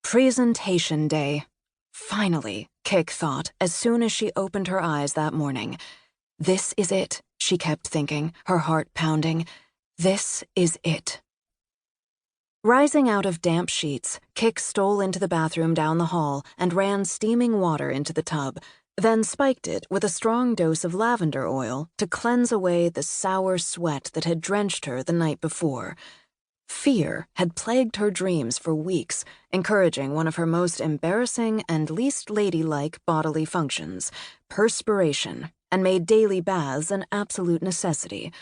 Presentation day. Finally, Kick thought as soon as she opened her eyes that morning. This is it, she kept thinking, her heart pounding. This is it. Rising out of damp sheets, Kick stole into the bathroom down the hall and ran steaming water into the tub, then spiked it with a strong dose of lavender oil to cleanse away the sour sweat that had drenched her the night before. Fear had plagued her dreams for weeks, encouraging one of her most embarrassing and least ladylike bodily functions, perspiration, and made daily baths an absolute necessity.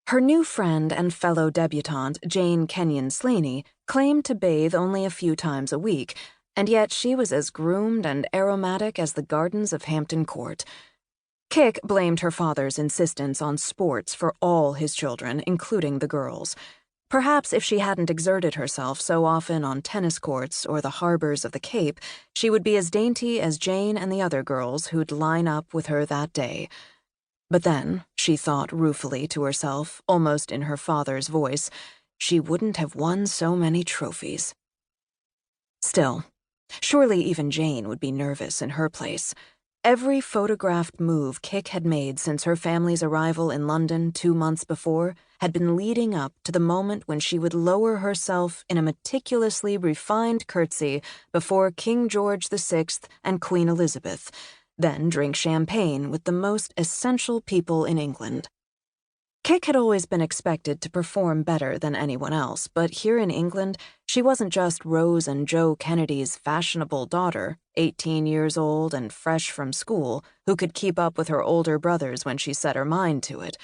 Her new friend and fellow debutante, Jane Kenyon Slaney, claimed to bathe only a few times a week, and yet she was as groomed and aromatic as the gardens of Hampton Court. Kick blamed her father's insistence on sports for all his children, including the girls. Perhaps if she hadn't exerted herself so often on tennis courts or the harbors of the Cape, she would be as dainty as Jane and the other girls who'd line up with her that day. But then, she thought ruefully to herself, almost in her father's voice, she wouldn't have won so many trophies. Still, surely even Jane would be nervous in her place. Every photographed move Kick had made since her family's arrival in London 2 months before had been leading up to the moment when she would lower herself in a meticulously refined curtsy before King George VI and Queen Elizabeth, then drink champagne with the most essential people in England. Kick had always been expected to perform better than anyone else, but here in England, she wasn't just Rose and Joe Kennedy's fashionable daughter, 18 years old and fresh from school, who could keep up with her older brothers when she set her mind to it.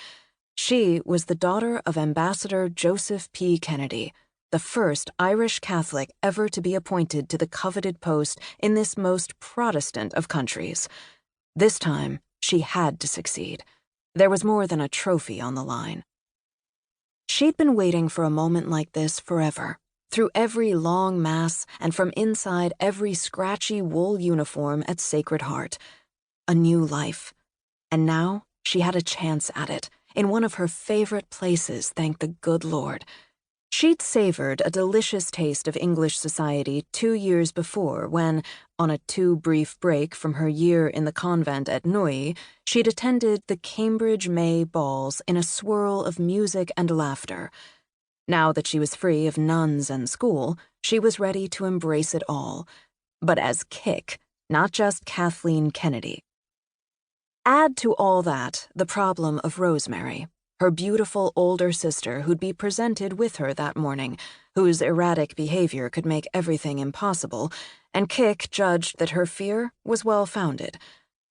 She was the daughter of Ambassador Joseph P. Kennedy, the first Irish Catholic ever to be appointed to the coveted post in this most Protestant of countries. This time, she had to succeed. There was more than a trophy on the line. She'd been waiting for a moment like this forever, through every long mass and from inside every scratchy wool uniform at Sacred Heart. A new life. And now she had a chance at it, in one of her favorite places, thank the good Lord. She'd savored a delicious taste of English society 2 years before when, on a too brief break from her year in the convent at Neuilly, she'd attended the Cambridge May balls in a swirl of music and laughter. Now that she was free of nuns and school, she was ready to embrace it all. But as Kick, not just Kathleen Kennedy. Add to all that the problem of Rosemary, her beautiful older sister who'd be presented with her that morning, whose erratic behavior could make everything impossible, and Kick judged that her fear was well-founded.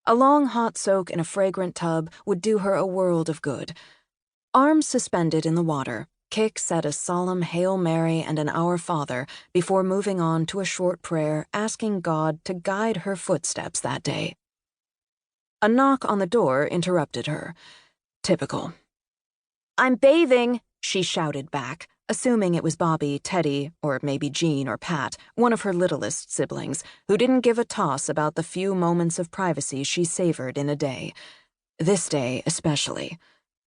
A long hot soak in a fragrant tub would do her a world of good. Arms suspended in the water, Kick said a solemn Hail Mary and an Our Father before moving on to a short prayer asking God to guide her footsteps that day. A knock on the door interrupted her. Typical. "I'm bathing," she shouted back, assuming it was Bobby, Teddy, or maybe Jean or Pat, one of her littlest siblings, who didn't give a toss about the few moments of privacy she savored in a day. This day especially.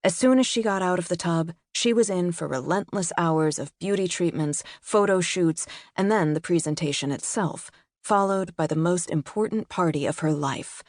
As soon as she got out of the tub, she was in for relentless hours of beauty treatments, photo shoots, and then the presentation itself, followed by the most important party of her life.